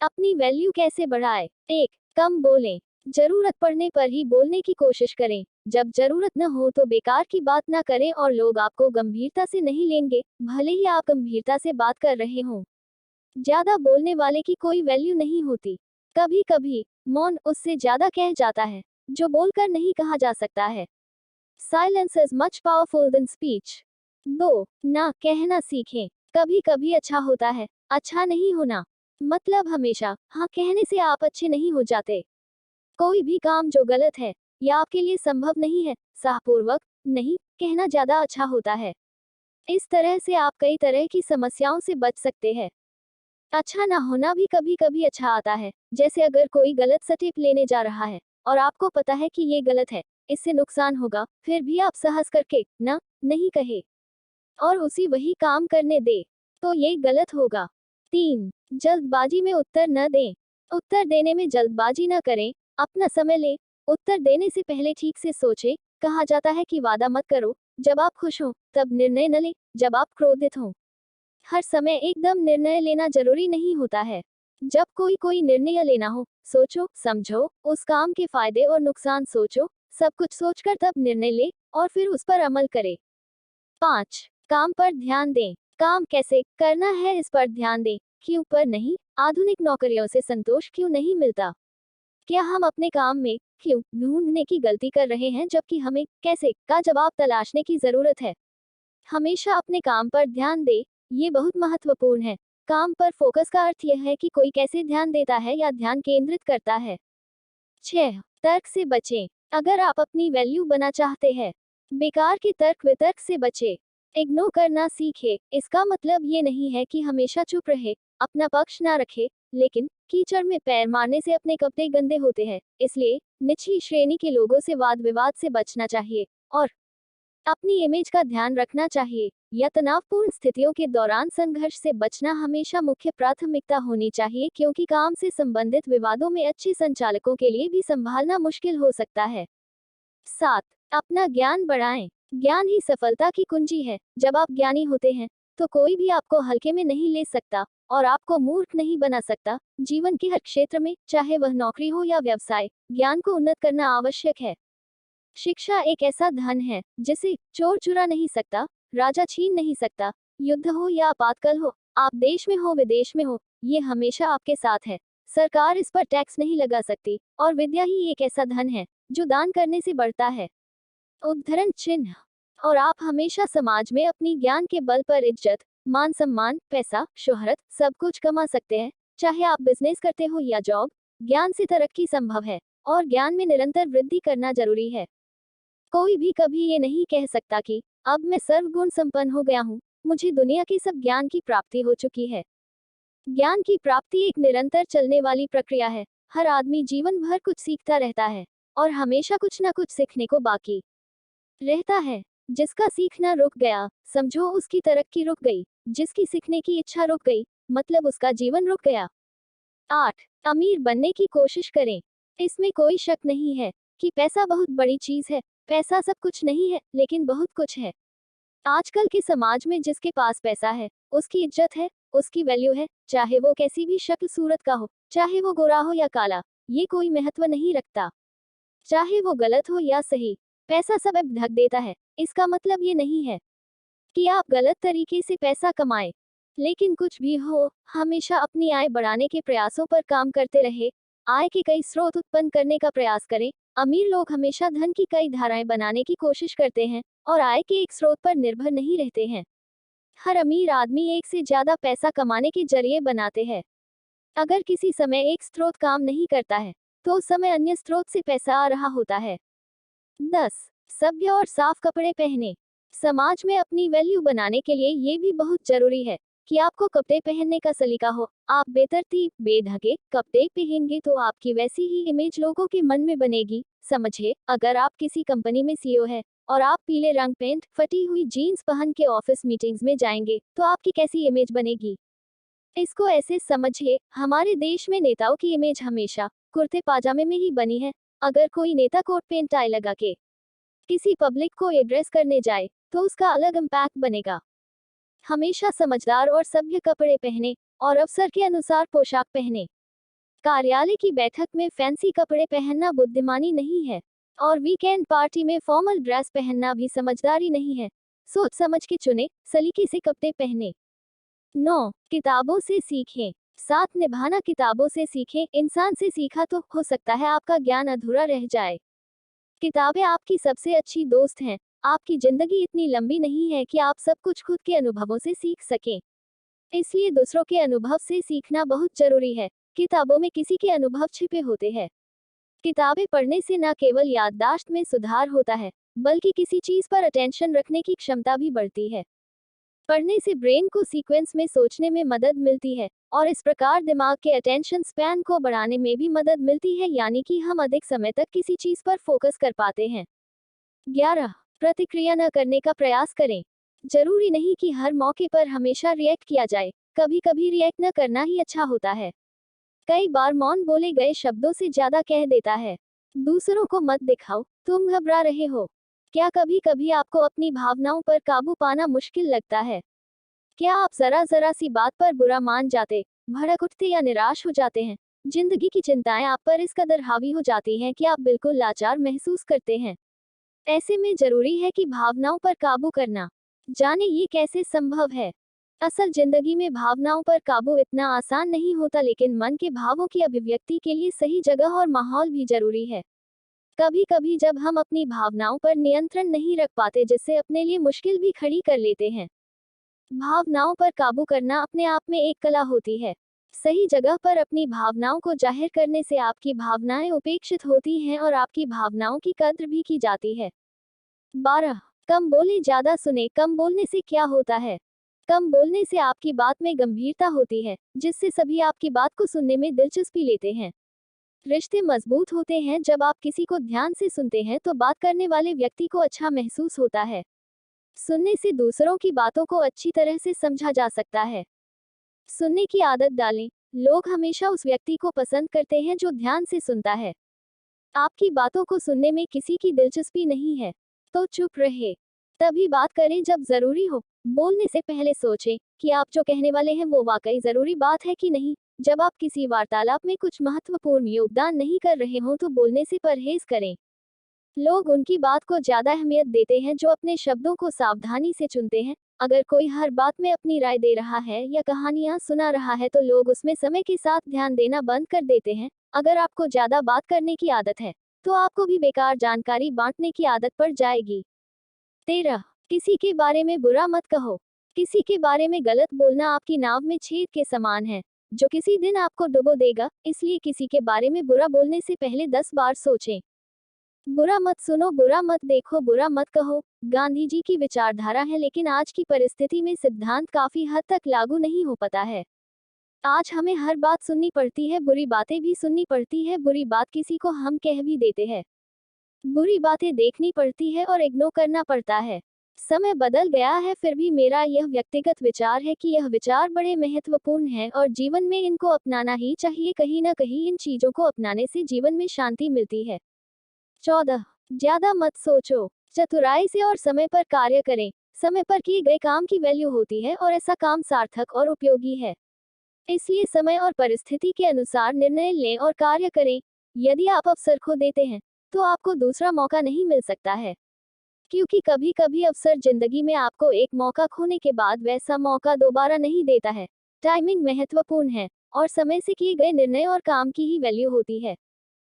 अपनी वैल्यू कैसे बढ़ाएं? 1. कम बोलें। जरूरत पड़ने पर ही बोलने की कोशिश करें। जब जरूरत न हो तो बेकार की बात न करें और लोग आपको गंभीरता से नहीं लेंगे, भले ही आप गंभीरता से बात कर रहे हों। ज्यादा बोलने वाले की कोई वैल्यू नहीं होती। कभी कभी मौन उससे ज्यादा कह जाता है जो बोलकर नहीं कहा जा सकता है। Silence is much powerful than speech. 2. ना कहना सीखें। कभी कभी अच्छा होता है अच्छा नहीं होना। मतलब हमेशा हाँ कहने से आप अच्छे नहीं हो जाते। कोई भी काम जो गलत है या आपके लिए संभव नहीं है, साहपूर्वक नहीं कहना ज्यादा अच्छा होता है। इस तरह से आप कई तरह की समस्याओं से बच सकते हैं। अच्छा ना होना भी कभी कभी अच्छा आता है, जैसे अगर कोई गलत स्टेप लेने जा रहा है और आपको पता है कि ये गलत है, इससे नुकसान होगा, फिर भी आप साहस करके ना नहीं कहे और उसी वही काम करने दे, तो ये गलत होगा। 3. जल्दबाजी में उत्तर न दें। उत्तर देने में जल्दबाजी न करें, अपना समय लें। उत्तर देने से पहले ठीक से सोचें। कहा जाता है कि वादा मत करो जब आप खुश हो, तब निर्णय न लें जब आप क्रोधित हो। हर समय एकदम निर्णय लेना जरूरी नहीं होता है। जब कोई निर्णय लेना हो, सोचो समझो, उस काम के फायदे और नुकसान सोचो, सब कुछ सोचकर तब निर्णय ले और फिर उस पर अमल करें। 5. काम पर ध्यान दें। काम कैसे करना है इस पर ध्यान दें, क्यों पर नहीं। आधुनिक नौकरियों से संतोष क्यों नहीं मिलता? क्या हम अपने काम में क्यों ढूंढने की गलती कर रहे हैं जबकि हमें कैसे का जवाब तलाशने की जरूरत है? हमेशा अपने काम पर ध्यान दे, ये बहुत महत्वपूर्ण है। काम पर फोकस का अर्थ यह है कि कोई कैसे ध्यान देता है या ध्यान केंद्रित करता है। 6. तर्क से बचें। अगर आप अपनी वैल्यू बना चाहते हैं, बेकार के तर्क वितर्क से बचें। इग्नोर करना सीखे। इसका मतलब ये नहीं है कि हमेशा चुप रहे, अपना पक्ष ना रखे, लेकिन कीचड़ में पैर मारने से अपने कपड़े गंदे होते हैं, इसलिए निचली श्रेणी के लोगों से वाद विवाद से बचना चाहिए और अपनी इमेज का ध्यान रखना चाहिए। या तनावपूर्ण स्थितियों के दौरान संघर्ष से बचना हमेशा मुख्य प्राथमिकता होनी चाहिए, क्योंकि काम से संबंधित विवादों में अच्छे संचालकों के लिए भी संभालना मुश्किल हो सकता है। 7. अपना ज्ञान बढ़ाएं। ज्ञान ही सफलता की कुंजी है। जब आप ज्ञानी होते हैं तो कोई भी आपको हल्के में नहीं ले सकता और आपको मूर्ख नहीं बना सकता। जीवन के हर क्षेत्र में, चाहे वह नौकरी हो या व्यवसाय, ज्ञान को उन्नत करना आवश्यक है। शिक्षा एक ऐसा धन है जिसे चोर चुरा नहीं सकता, राजा छीन नहीं सकता। युद्ध हो या आपातकाल हो, आप देश में हो विदेश में हो, ये हमेशा आपके साथ है। सरकार इस पर टैक्स नहीं लगा सकती और विद्या ही एक ऐसा धन है जो दान करने से बढ़ता है। उद्धरण चिन्ह। और आप हमेशा समाज में अपनी ज्ञान के बल पर इज्जत, मान सम्मान, पैसा, शोहरत सब कुछ कमा सकते हैं। चाहे आप बिजनेस करते हो या जॉब, ज्ञान से तरक्की संभव है और ज्ञान में निरंतर वृद्धि करना जरूरी है। कोई भी कभी ये नहीं कह सकता कि अब मैं सर्वगुण संपन्न हो गया हूँ, मुझे दुनिया के सब ज्ञान की प्राप्ति हो चुकी है। ज्ञान की प्राप्ति एक निरंतर चलने वाली प्रक्रिया है। हर आदमी जीवन भर कुछ सीखता रहता है और हमेशा कुछ न कुछ सीखने को बाकी रहता है। जिसका सीखना रुक गया, समझो उसकी तरक्की रुक गई। जिसकी सीखने की इच्छा रुक गई, मतलब उसका जीवन रुक गया। 8. अमीर बनने की कोशिश करें। इसमें कोई शक नहीं है कि पैसा बहुत बड़ी चीज है। पैसा सब कुछ नहीं है, लेकिन बहुत कुछ है। आजकल के समाज में जिसके पास पैसा है, उसकी इज्जत है, उसकी वैल्यू है, चाहे वो कैसी भी शक्ल सूरत का हो, चाहे वो गोरा हो या काला, ये कोई महत्व नहीं रखता। चाहे वो गलत हो या सही, पैसा सब अब ढक देता है। इसका मतलब ये नहीं है कि आप गलत तरीके से पैसा कमाएं, लेकिन कुछ भी हो, हमेशा अपनी आय बढ़ाने के प्रयासों पर काम करते रहे। आय के कई स्रोत उत्पन्न करने का प्रयास करें। अमीर लोग हमेशा धन की कई धाराएं बनाने की कोशिश करते हैं और आय के एक स्रोत पर निर्भर नहीं रहते हैं। हर अमीर आदमी एक से ज्यादा पैसा कमाने के जरिए बनाते हैं। अगर किसी समय एक स्रोत काम नहीं करता है, तो उस समय अन्य स्रोत से पैसा आ रहा होता है। 10. सभ्य और साफ कपड़े पहने। समाज में अपनी वैल्यू बनाने के लिए ये भी बहुत जरूरी है कि आपको कपड़े पहनने का सलीका हो। आप बेतरतीब, बेढंगे कपड़े पहनेंगे तो आपकी वैसी ही इमेज लोगों के मन में बनेगी। समझिए, अगर आप किसी कंपनी में सीईओ है और आप पीले रंग पेंट, फटी हुई जीन्स पहन के ऑफिस मीटिंग्स में जाएंगे, तो आपकी कैसी इमेज बनेगी? इसको ऐसे समझिए, हमारे देश में नेताओं की इमेज हमेशा कुर्ते पाजामे में ही बनी है। अगर कोई नेता कोट पेंट टाई लगा के किसी पब्लिक को एड्रेस करने जाए, तो उसका अलग इम्पैक्ट बनेगा। हमेशा समझदार और सभ्य कपड़े पहने और अवसर के अनुसार पोशाक पहने। कार्यालय की बैठक में फैंसी कपड़े पहनना बुद्धिमानी नहीं है, और वीकेंड पार्टी में फॉर्मल ड्रेस पहनना भी समझदारी नहीं है। सोच समझ के चुने, सलीके से कपड़े पहने। 9. किताबों से सीखें। साथ निभाना। किताबों से सीखें। इंसान से सीखा तो हो सकता है आपका ज्ञान अधूरा रह जाए। किताबें आपकी सबसे अच्छी दोस्त हैं। आपकी जिंदगी इतनी लंबी नहीं है कि आप सब कुछ खुद के अनुभवों से सीख सकें। इसलिए दूसरों के अनुभव से सीखना बहुत जरूरी है। किताबों में किसी के अनुभव छिपे होते हैं। किताबें पढ़ने से न केवल याददाश्त में सुधार होता है, बल्कि किसी चीज पर अटेंशन रखने की क्षमता भी बढ़ती है। पढ़ने से ब्रेन को सीक्वेंस में सोचने में मदद मिलती है, और इस प्रकार दिमाग के अटेंशन स्पैन को बढ़ाने में भी मदद मिलती है, यानी कि हम अधिक समय तक किसी चीज पर फोकस कर पाते हैं। 11. प्रतिक्रिया न करने का प्रयास करें। जरूरी नहीं कि हर मौके पर हमेशा रिएक्ट किया जाए, कभी कभी रिएक्ट न करना ही अच्छा होता है। कई बार मौन बोले गए शब्दों से ज्यादा कह देता है। दूसरों को मत दिखाओ तुम घबरा रहे हो। क्या कभी कभी आपको अपनी भावनाओं पर काबू पाना मुश्किल लगता है? क्या आप जरा सी बात पर बुरा मान जाते, भड़क उठते या निराश हो जाते हैं? जिंदगी की चिंताएं आप पर इस कदर हावी हो जाती हैं कि आप बिल्कुल लाचार महसूस करते हैं। ऐसे में जरूरी है कि भावनाओं पर काबू करना जाने ये कैसे संभव है। असल जिंदगी में भावनाओं पर काबू इतना आसान नहीं होता, लेकिन मन के भावों की अभिव्यक्ति के लिए सही जगह और माहौल भी जरूरी है। कभी कभी जब हम अपनी भावनाओं पर नियंत्रण नहीं रख पाते, जिससे अपने लिए मुश्किल भी खड़ी कर लेते हैं। भावनाओं पर काबू करना अपने आप में एक कला होती है। सही जगह पर अपनी भावनाओं को जाहिर करने से आपकी भावनाएं उपेक्षित होती हैं और आपकी भावनाओं की कद्र भी की जाती है। 12. कम बोले ज्यादा सुने। कम बोलने से क्या होता है? कम बोलने से आपकी बात में गंभीरता होती है, जिससे सभी आपकी बात को सुनने में दिलचस्पी लेते हैं। रिश्ते मजबूत होते हैं जब आप किसी को ध्यान से सुनते हैं, तो बात करने वाले व्यक्ति को अच्छा महसूस होता है। सुनने से दूसरों की बातों को अच्छी तरह से समझा जा सकता है। सुनने की आदत डालें। लोग हमेशा उस व्यक्ति को पसंद करते हैं जो ध्यान से सुनता है। आपकी बातों को सुनने में किसी की दिलचस्पी नहीं है, तो चुप रहे। तभी बात करें जब जरूरी हो। बोलने से पहले सोचें कि आप जो कहने वाले हैं वो वाकई जरूरी बात है कि नहीं। जब आप किसी वार्तालाप में कुछ महत्वपूर्ण योगदान नहीं कर रहे हो तो बोलने से परहेज करें। लोग उनकी बात को ज्यादा अहमियत देते हैं जो अपने शब्दों को सावधानी से चुनते हैं। अगर कोई हर बात में अपनी राय दे रहा है या कहानियां सुना रहा है, तो लोग उसमें समय के साथ ध्यान देना बंद कर देते हैं। अगर आपको ज्यादा बात करने की आदत है, तो आपको भी बेकार जानकारी बांटने की आदत पड़ जाएगी। 13. किसी के बारे में बुरा मत कहो। किसी के बारे में गलत बोलना आपकी नाव में छेद के समान है, जो किसी दिन आपको डुबो देगा। इसलिए किसी के बारे में बुरा बोलने से पहले 10 बार सोचें। बुरा मत सुनो, बुरा मत देखो, बुरा मत कहो गांधी जी की विचारधारा है, लेकिन आज की परिस्थिति में सिद्धांत काफी हद तक लागू नहीं हो पाता है। आज हमें हर बात सुननी पड़ती है, बुरी बातें भी सुननी पड़ती है। बुरी बात किसी को हम कह भी देते हैं। बुरी बातें देखनी पड़ती है और इग्नोर करना पड़ता है। समय बदल गया है, फिर भी मेरा यह व्यक्तिगत विचार है कि यह विचार बड़े महत्वपूर्ण हैं और जीवन में इनको अपनाना ही चाहिए। कहीं ना कहीं इन चीजों को अपनाने से जीवन में शांति मिलती है। 14. ज्यादा मत सोचो। चतुराई से और समय पर कार्य करें। समय पर किए गए काम की वैल्यू होती है और ऐसा काम सार्थक और उपयोगी है। इसलिए समय और परिस्थिति के अनुसार निर्णय लें और कार्य करें। यदि आप अवसर खो देते हैं, तो आपको दूसरा मौका नहीं मिल सकता है, क्योंकि कभी कभी अवसर जिंदगी में आपको एक मौका खोने के बाद वैसा मौका दोबारा नहीं देता है। टाइमिंग महत्वपूर्ण है, और समय से किए गए निर्णय और काम की ही वैल्यू होती है।